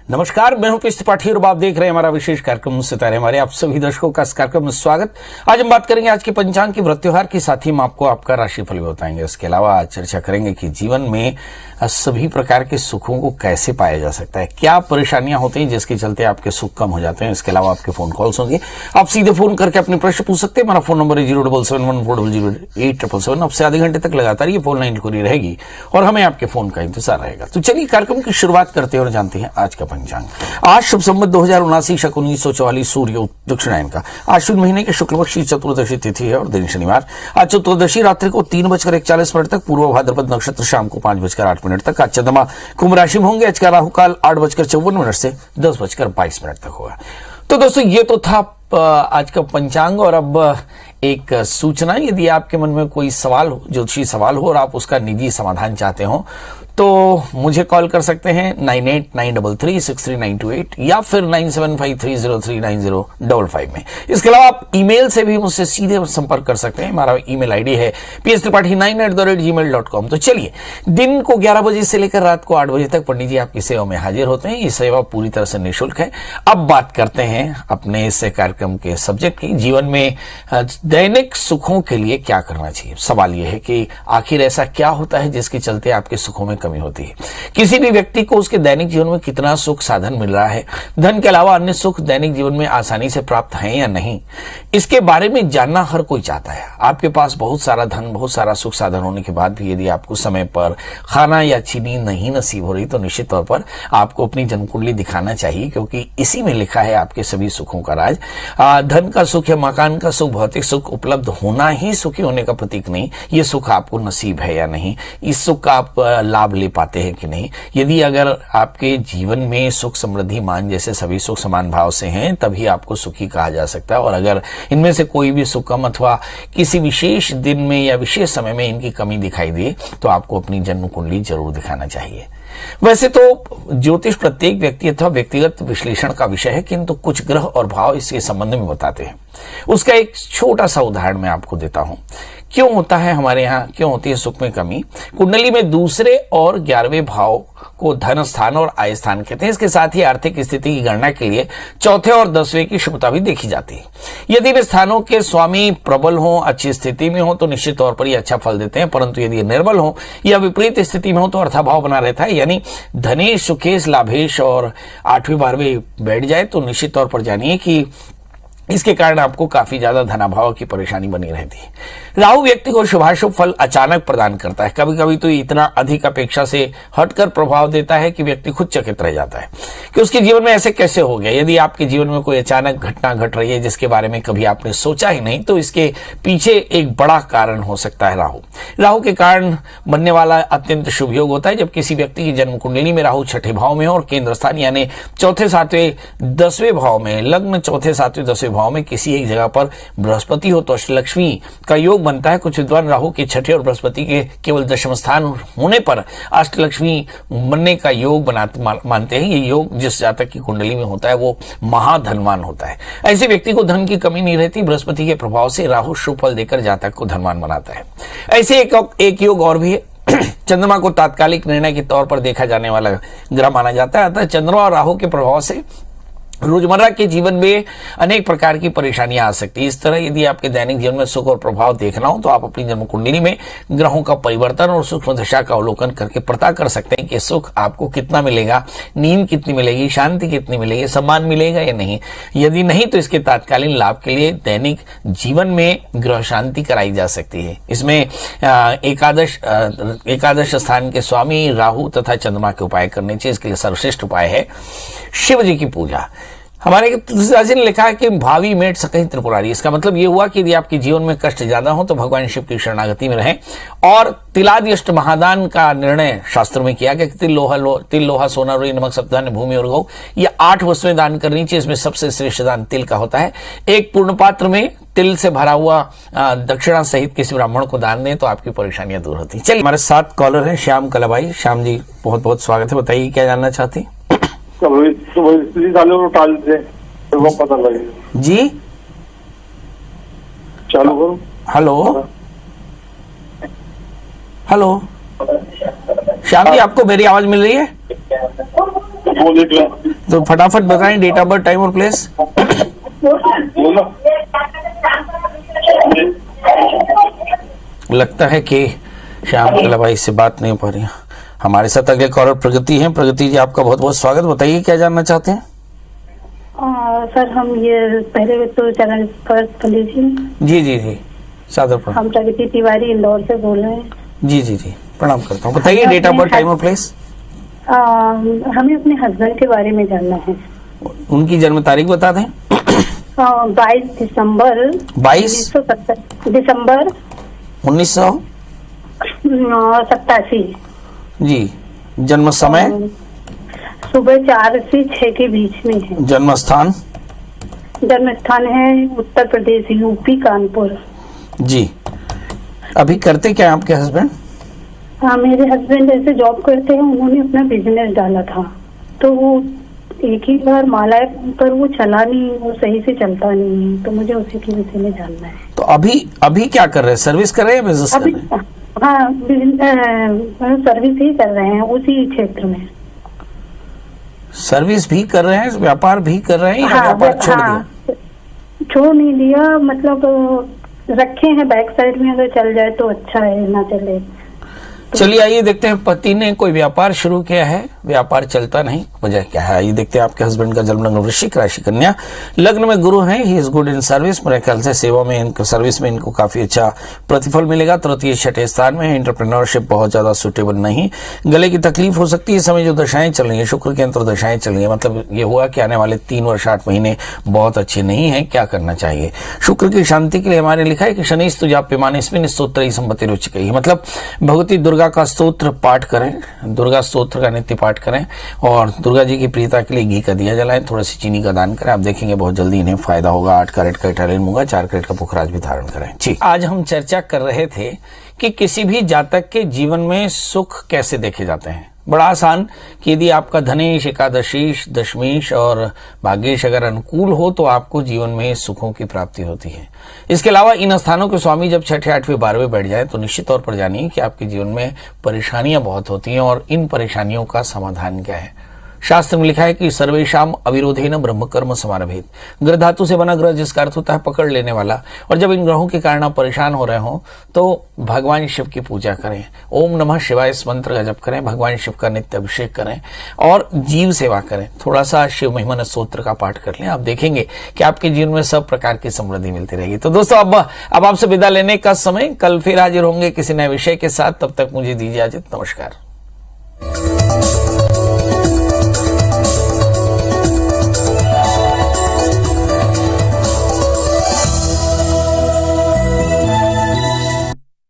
नमस्कार, मैं हूं पीएस त्रिपाठी और आप देख रहे हैं हमारा विशेष कार्यक्रम सितारे। हमारे आप सभी दर्शकों का इस कार्यक्रम में स्वागत। आज हम बात करेंगे आज के पंचांग की व्रत त्योहार के साथ ही हम आपको आपका राशिफल भी बताएंगे। इसके अलावा चर्चा करेंगे कि जीवन में सभी प्रकार के सुखों को कैसे पाया जा सकता है, क्या परेशानियां होती हैं जिसके चलते आपके सुख कम हो जाते हैं। इसके अलावा आपके फोन कॉल्स होंगे, आप सीधे फोन करके अपने प्रश्न पूछ सकते हैं। हमारा फोन नंबर है 07714008877। अब से आधे घंटे तक लगातार ये फोन लाइन खुली रहेगी और हमें आपके फोन का इंतजार रहेगा। तो चलिए कार्यक्रम की शुरुआत करते हैं और जानते हैं आज का पंचांग। आज शुभ संवत 2079 शक 1944 सूर्य दक्षिणायन का अश्विन महीने के शुक्ल पक्ष की चतुर्दशी तिथि है और दिन शनिवार। आज चतुर्दशी रात्रि को 3:41 तक, पूर्व भाद्रपद नक्षत्र शाम को 5:08 तक। आज चंद्रमा कुंभ राशि में होंगे। आज का राहु काल 8:54 से 10:22 तक होगा। तो दोस्तों ये तो था आज का पंचांग। और अब एक सूचना, यदि आपके मन में कोई सवाल हो, ज्योतिषी सवाल हो और आप उसका निजी समाधान चाहते हो तो मुझे कॉल कर सकते हैं 9893363928 या फिर 9753039055 में। इसके अलावा आप ईमेल से भी मुझसे सीधे संपर्क कर सकते हैं। हमारा ईमेल आईडी है pstripathi9@gmail.com। तो चलिए, दिन को 11 बजे से लेकर रात को 8 बजे तक पंडित जी आपकी सेवा में हाजिर होते हैं। ये सेवा पूरी तरह से निःशुल्क है। अब बात करते हैं अपने इस कार्यक्रम के सब्जेक्ट की, जीवन में दैनिक सुखों के लिए क्या करना चाहिए। सवाल यह है कि आखिर ऐसा क्या होता है जिसके चलते आपके सुखों में कमी होती है। किसी भी व्यक्ति को उसके दैनिक जीवन में कितना सुख साधन मिल रहा है, धन के अलावा अन्य सुख दैनिक जीवन में आसानी से प्राप्त हैं या नहीं, इसके बारे में जानना हर कोई चाहता है। आपके पास बहुत सारा धन, बहुत सारा सुख साधन होने के बाद भी यदि आपको समय पर खाना या अच्छी नींद नहीं नसीब हो रही तो निश्चित तौर पर आपको अपनी जन्म कुंडली दिखाना चाहिए, क्योंकि इसी में लिखा है आपके सभी सुखों का राज। धन का सुख या मकान का सुख, भौतिक सुख उपलब्ध होना ही सुखी होने का प्रतीक नहीं। ये सुख आपको नसीब है या नहीं, इस सुख का आप लाभ ले पाते हैं कि नहीं। यदि अगर आपके जीवन में सुख समृद्धि मान जैसे सभी सुख समान भाव से हैं, तभी आपको सुखी कहा जा सकता है। और अगर इनमें से कोई भी सुख कम अथवा किसी विशेष दिन में या विशेष समय में इनकी कमी दिखाई दे तो आपको अपनी जन्म कुंडली जरूर दिखाना चाहिए। वैसे तो ज्योतिष प्रत्येक व्यक्ति अथवा व्यक्तिगत विश्लेषण का विषय है, किंतु कुछ ग्रह और भाव इसके संबंध में बताते हैं। उसका एक छोटा सा उदाहरण मैं आपको देता हूं। क्यों होता है हमारे यहाँ, क्यों होती है सुख में कमी। कुंडली में दूसरे और 11वें भाव को धन स्थान और आय स्थान कहते हैं। इसके साथ ही आर्थिक स्थिति की गणना के लिए चौथे और 10वें की शुभता भी देखी जाती है। यदि इन स्थानों के स्वामी प्रबल हो, अच्छी स्थिति में हो तो निश्चित तौर पर ये अच्छा फल देते हैं, परंतु यदि निर्बल हो या विपरीत स्थिति में हो तो अर्थाभाव बना रहता है, यानी धनेश सुखेश लाभेश और 8वें 12वें बैठ जाए तो निश्चित तौर पर जानिए कि इसके कारण आपको काफी ज्यादा धनाभाव की परेशानी बनी रहती है। राहु व्यक्ति को शुभाशुभ फल अचानक प्रदान करता है। कभी कभी तो इतना अधिक अपेक्षा से हटकर प्रभाव देता है कि व्यक्ति खुद चकित रह जाता है कि उसके जीवन में ऐसे कैसे हो गया। यदि आपके जीवन में कोई अचानक घटना घट रही है जिसके बारे में कभी आपने सोचा ही नहीं, तो इसके पीछे एक बड़ा कारण हो सकता है राहु के कारण बनने वाला अत्यंत शुभ योग होता है। जब किसी व्यक्ति की जन्म कुंडली में राहु छठे भाव में हो और केंद्र स्थान यानी चौथे 7वें 10वें भाव में, लग्न चौथे 7वें 10वें भाव में किसी एक जगह पर बृहस्पति हो तो अष्टलक्ष्मी का योग बनता है। कुछ विद्वान राहु के छठे और बृहस्पति के केवल दशम स्थान होने पर अष्टलक्ष्मी बनने का योग मानते हैं। ये योग जिस जातक की कुंडली में होता है वो महाधनवान होता है। ऐसे व्यक्ति को धन की कमी नहीं रहती। बृहस्पति के प्रभाव से राहु शुभ फल देकर जातक को धनवान बनाता है। ऐसे एक योग और भी है। चंद्रमा को तात्कालिक निर्णय के तौर पर देखा जाने वाला ग्रह माना जाता है। अतः चंद्रमा और राहु के प्रभाव से रोजमर्रा के जीवन में अनेक प्रकार की परेशानियां आ सकती है। इस तरह यदि आपके दैनिक जीवन में सुख और प्रभाव देखना हो तो आप अपनी जन्म कुंडली में ग्रहों का परिवर्तन और सूक्ष्म दशा का अवलोकन करके पता कर सकते हैं कि सुख आपको कितना मिलेगा, नींद कितनी मिलेगी, शांति कितनी मिलेगी, सम्मान मिलेगा या नहीं। यदि नहीं तो इसके तात्कालीन लाभ के लिए दैनिक जीवन में ग्रह शांति कराई जा सकती है। इसमें एकादश स्थान के स्वामी राहु तथा चंद्रमा के उपाय करने चाहिए। इसके लिए सर्वश्रेष्ठ उपाय है शिव जी की पूजा। हमारे तुलसीदास जी ने लिखा है कि भावी मेट सकहि त्रिपुरारी। इसका मतलब ये हुआ कि यदि आपके जीवन में कष्ट ज्यादा हो तो भगवान शिव की शरणागति में रहें। और तिलादि अष्ट महादान का निर्णय शास्त्र में किया गया कि तिल लोहा सोना रुई नमक सप्तधान्य भूमि और गौ, ये 8 वस्तुएं दान करनी चाहिए। इसमें सबसे श्रेष्ठ दान तिल का होता है। एक पूर्ण पात्र में तिल से भरा हुआ दक्षिणा सहित किसी ब्राह्मण को दान दें तो आपकी परेशानियां दूर होती हैं। चलिए, हमारे साथ कॉलर हैं श्याम कलाबाई। श्याम जी बहुत बहुत स्वागत है, बताइए क्या जानना चाहती हैं। पता लगे जी। चालू करो। हेलो हेलो, श्याम जी आपको मेरी आवाज मिल रही है? वो लिख लो। तो फटाफट बताएं डेट ऑफ बर्थ, टाइम और प्लेस। बोलो। लगता है कि श्याम कला भाई से बात नहीं हो पा रही है। हमारे साथ अगले कॉलर प्रगति हैं। प्रगति जी, आपका बहुत बहुत स्वागत। बताइए क्या जानना चाहते हैं। सर हम ये पहले तो चैनल पर जी जी जी, सादर प्रणाम। हम प्रगति तिवारी इंदौर से बोल रहे हैं। जी जी जी, प्रणाम करता हूँ। बताइए डेट ऑफ बर्थ, टाइम और प्लेस। हमें अपने हस्बैंड के बारे में जानना है। उनकी जन्म तारीख बता दें। 22 दिसंबर 22 दिसंबर 1987। 87। जी। जन्म समय सुबह 4 से 6 के बीच में है। जन्म स्थान है उत्तर प्रदेश, यूपी, कानपुर। जी। अभी करते क्या है आपके हस्बैंड? मेरे हस्बैंड ऐसे जॉब करते हैं, उन्होंने अपना बिजनेस डाला था, तो वो एक ही बार माला है पर वो चला नहीं, वो सही से चलता नहीं है, तो मुझे उसी के विषय में जानना है। तो अभी क्या कर रहे हैं? सर्विस कर रहे हैं, बिजनेस कर रहे हैं? हाँ, सर्विस ही कर रहे हैं उसी क्षेत्र में। सर्विस भी कर रहे हैं, व्यापार भी कर रहे हैं, या व्यापार छोड़ दिया? छोड़ नहीं दिया, मतलब रखे हैं बैक साइड में, अगर चल जाए तो अच्छा है, ना चले। चलिए आइए देखते हैं, पति ने कोई व्यापार शुरू किया है, व्यापार चलता नहीं, वजह क्या है? आइए देखते हैं। आपके हस्बैंड का जन्म लग्न वृश्चिक, राशि कन्या, लग्न में गुरु है। He is good in service. मेरे ख्याल से सेवा में इनको, सर्विस में इनको काफी अच्छा प्रतिफल मिलेगा। तृतीय छठे स्थान में है। एंटरप्रेन्योरशिप बहुत ज्यादा सुटेबल नहीं। गले की तकलीफ हो सकती है। इस समय जो दशाएं चल रही है, शुक्र के अंतर दशाएं चल रही है, मतलब ये हुआ कि आने वाले 3 वर्ष 8 महीने बहुत अच्छे नहीं है। क्या करना चाहिए? शुक्र की शांति के लिए हमारे लिखा है कि शनि स्तुजाप्यमानेस्मिन् स्तोत्रैः सम्पत्तिः रुचिकैः, मतलब भगवती दुर्गा का स्तोत्र पाठ करें, दुर्गा स्तोत्र का नित्य पाठ करें, और दुर्गा जी की प्रियता के लिए घी का दिया जलाएं, थोड़ा सी चीनी का दान करें। आप देखेंगे बहुत जल्दी इन्हें फायदा होगा। 8 कैरेट का इटालियन मूंगा, 4 कैरेट का पुखराज भी धारण करें। ठीक, आज हम चर्चा कर रहे थे कि किसी भी जातक के जीवन में सुख कैसे देखे जाते हैं। बड़ा आसान कि यदि आपका धनेश, एकादशीश, दशमेश और भाग्येश अगर अनुकूल हो तो आपको जीवन में सुखों की प्राप्ति होती है। इसके अलावा इन स्थानों के स्वामी जब 6ठे, 8वें, 12वें बैठ जाए तो निश्चित तौर पर जानिए कि आपके जीवन में परेशानियां बहुत होती हैं, और इन परेशानियों का समाधान क्या है। शास्त्र में लिखा है कि सर्वेशाम अविरोधेन ब्रह्म कर्म समारभेत। ग्रह धातु से बना ग्रह जिसका अर्थ होता है पकड़ लेने वाला, और जब इन ग्रहों के कारण आप परेशान हो रहे हो तो भगवान शिव की पूजा करें, ओम नमः शिवाय इस मंत्र का जप करें, भगवान शिव का नित्य अभिषेक करें और जीव सेवा करें। थोड़ा सा शिव महिमा स्तोत्र का पाठ कर लें, आप देखेंगे कि आपके जीवन में सब प्रकार की समृद्धि मिलती रहेगी। तो दोस्तों अब आपसे विदा लेने का समय। कल फिर हाजिर होंगे किसी नए विषय के साथ। तब तक मुझे दीजिए इजाजत। नमस्कार।